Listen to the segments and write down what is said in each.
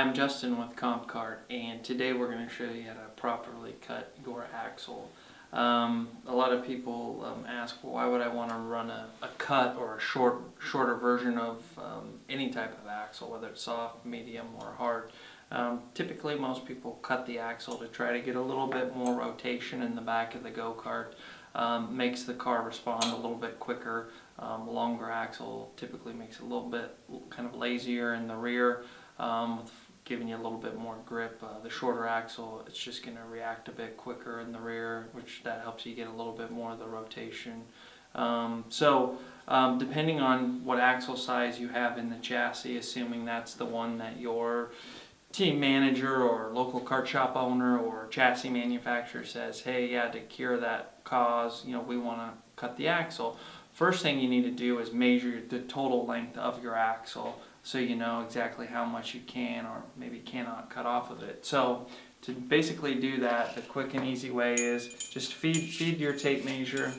Hi, I'm Justin with kart, and today we're going to show you how to properly cut your axle. A lot of people ask, well, why would I want to run a cut or a shorter version of any type of axle, whether it's soft, medium, or hard. Typically, most people cut the axle to try to get a little bit more rotation in the back of the go-kart. Makes the car respond a little bit quicker. A longer axle typically makes it a little bit kind of lazier in the rear, giving you a little bit more grip. The shorter axle, it's just going to react a bit quicker in the rear, which that helps you get a little bit more of the rotation. Depending on what axle size you have in the chassis, assuming that's the one that your team manager or local kart shop owner or chassis manufacturer says, hey, yeah, to cure that cause, we want to cut the axle. First thing you need to do is measure the total length of your axle so you know exactly how much you can or maybe cannot cut off of it. So to basically do that, the quick and easy way is just feed your tape measure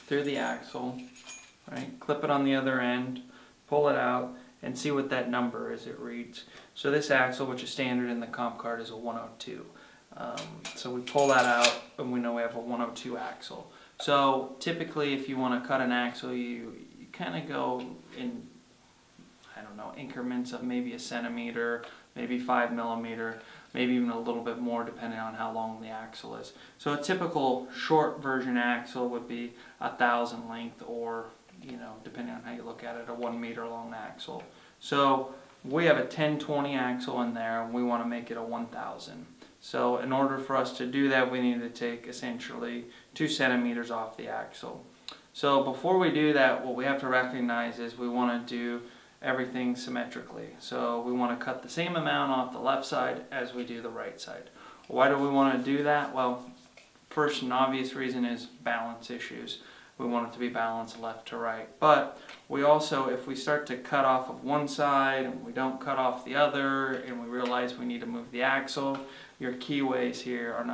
through the axle, right? Clip it on the other end, pull it out, and see what that number is it reads. So this axle, which is standard in the kart, is a 102. So we pull that out and we know we have a 102 axle. So typically if you want to cut an axle, you kind of go in, increments of maybe a centimeter, maybe 5 millimeter, maybe even a little bit more depending on how long the axle is. So a typical short version axle would be 1,000 length, or depending on how you look at it, a 1 meter long axle. So we have a 1020 axle in there and we want to make it a 1,000. So in order for us to do that, we need to take essentially 2 centimeters off the axle. So before we do that, what we have to recognize is we want to do everything symmetrically. So we want to cut the same amount off the left side as we do the right side. Why do we want to do that? Well, first and obvious reason is balance issues. We want it to be balanced left to right. But we also, if we start to cut off of one side and we don't cut off the other and we realize we need to move the axle, your keyways here are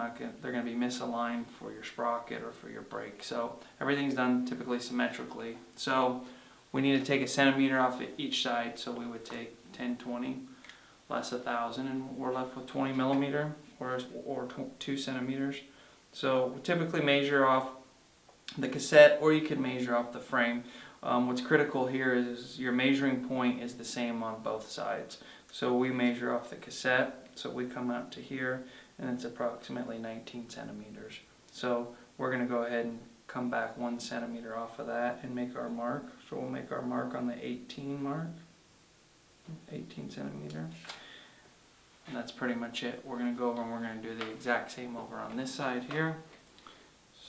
they're going to be misaligned for your sprocket or for your brake. So everything's done typically symmetrically. So we need to take a centimeter off of each side. So we would take 1020 less 1,000 and we're left with 20 millimeter or 2 centimeters. So we typically measure off the cassette, or you can measure off the frame. What's critical here is your measuring point is the same on both sides. So we measure off the cassette, so we come out to here, and it's approximately 19 centimeters. So we're going to go ahead and come back 1 centimeter off of that and make our mark. So we'll make our mark on the 18 mark, 18 centimeter. And that's pretty much it. We're going to go over and we're going to do the exact same over on this side here.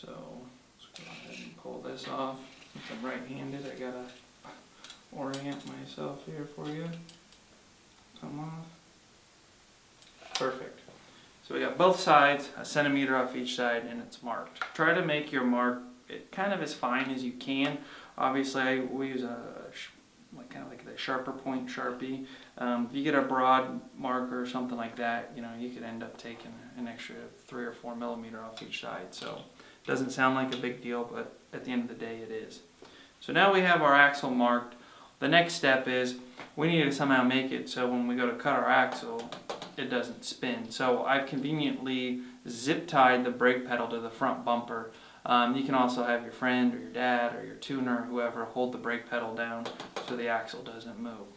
So go ahead and pull this off. Since I'm right-handed, I gotta orient myself here for you. Come off. Perfect. So we got both sides, a centimeter off each side, and it's marked. Try to make your mark kind of as fine as you can. Obviously, we use kind of like the sharper point Sharpie. If you get a broad marker or something like that, you could end up taking an extra 3 or 4 millimeter off each side. So it doesn't sound like a big deal, but at the end of the day it is. So now we have our axle marked. The next step is we need to somehow make it so when we go to cut our axle, it doesn't spin. So I've conveniently zip tied the brake pedal to the front bumper. You can also have your friend or your dad or your tuner or whoever hold the brake pedal down so the axle doesn't move.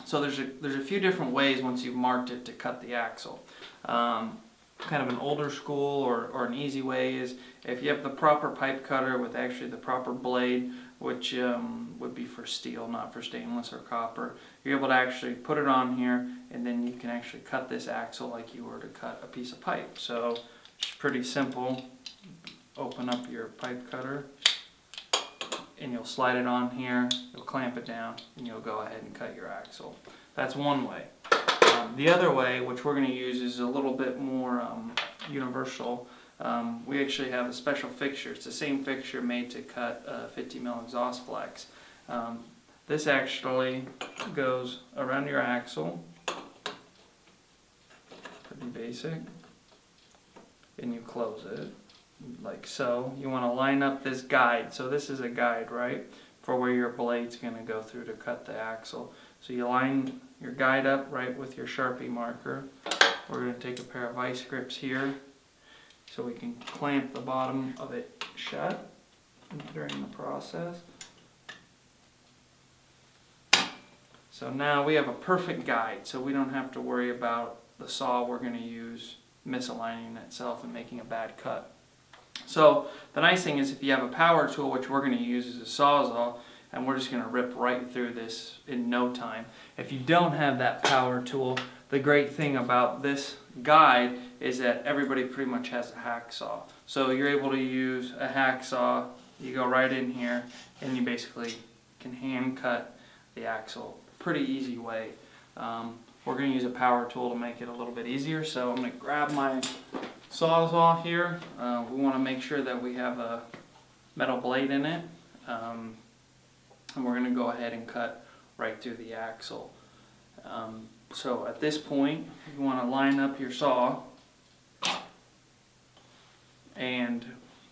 So there's a few different ways once you've marked it to cut the axle. Kind of an older school or an easy way is if you have the proper pipe cutter with actually the proper blade, which would be for steel, not for stainless or copper, you're able to actually put it on here and then you can actually cut this axle like you were to cut a piece of pipe. So it's pretty simple. Open up your pipe cutter and you'll slide it on here, you'll clamp it down, and you'll go ahead and cut your axle. That's one way. The other way, which we're going to use, is a little bit more universal. We actually have a special fixture. It's the same fixture made to cut 50 mil exhaust flex. This actually goes around your axle, pretty basic, and you close it like so. You want to line up this guide. So this is a guide, right, for where your blade's going to go through to cut the axle. So you line your guide up right with your Sharpie marker. We're going to take a pair of vice grips here so we can clamp the bottom of it shut during the process. So now we have a perfect guide, so we don't have to worry about the saw we're going to use misaligning itself and making a bad cut. So the nice thing is if you have a power tool, which we're going to use as a sawzall, and we're just going to rip right through this in no time. If you don't have that power tool, the great thing about this guide is that everybody pretty much has a hacksaw. So you're able to use a hacksaw, you go right in here, and you basically can hand cut the axle. Pretty easy way. We're going to use a power tool to make it a little bit easier, so I'm going to grab my sawzall here. We want to make sure that we have a metal blade in it, and we're going to go ahead and cut right through the axle. So at this point, you want to line up your saw and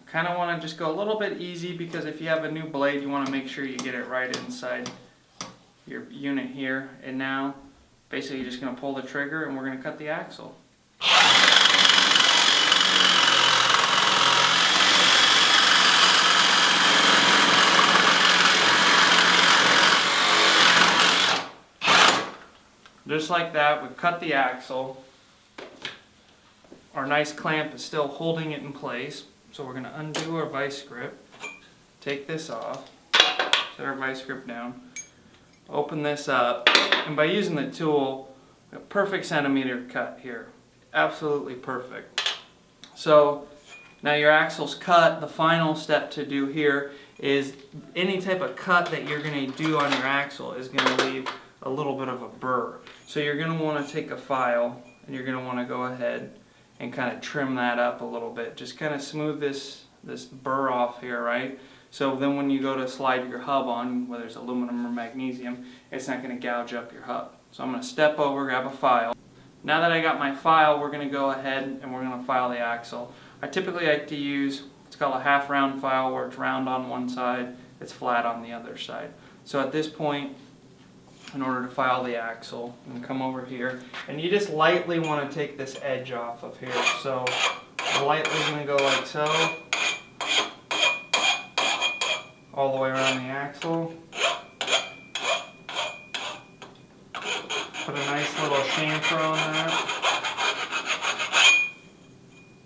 kind of want to just go a little bit easy, because if you have a new blade, you want to make sure you get it right inside your unit here. And now basically you're just going to pull the trigger and we're going to cut the axle. Just like that, we've cut the axle. Our nice clamp is still holding it in place, so we're going to undo our vice grip, take this off, set our vice grip down, open this up, and by using the tool, a perfect centimeter cut here. Absolutely perfect. So now your axle's cut. The final step to do here is any type of cut that you're going to do on your axle is going to leave a little bit of a burr. So you're going to want to take a file and you're going to want to go ahead and kind of trim that up a little bit. Just kind of smooth this burr off here, right? So then when you go to slide your hub on, whether it's aluminum or magnesium, it's not going to gouge up your hub. So I'm going to step over, grab a file. Now that I got my file, we're going to go ahead and we're going to file the axle. I typically like to use, it's called a half round file, where it's round on one side, it's flat on the other side. So at this point, in order to file the axle, I'm going to come over here, and you just lightly want to take this edge off of here. So I'm lightly going to go like so, all the way around the axle. Put a nice little chamfer on that.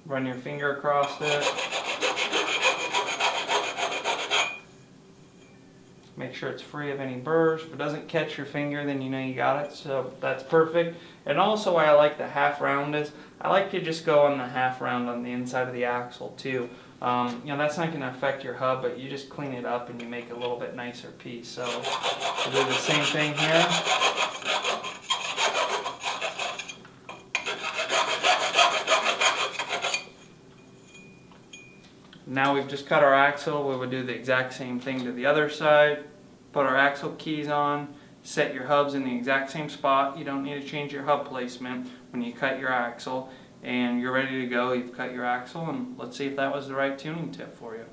Run your finger across it. Make sure it's free of any burrs. If it doesn't catch your finger, then you know you got it, so that's perfect. And also why I like the half round is, I like to just go on the half round on the inside of the axle too. You know, that's not going to affect your hub, but you just clean it up and you make a little bit nicer piece. So we'll do the same thing here. Now we've just cut our axle, we would do the exact same thing to the other side. Put our axle keys on, set your hubs in the exact same spot. You don't need to change your hub placement when you cut your axle. And you're ready to go, you've cut your axle, and let's see if that was the right tuning tip for you.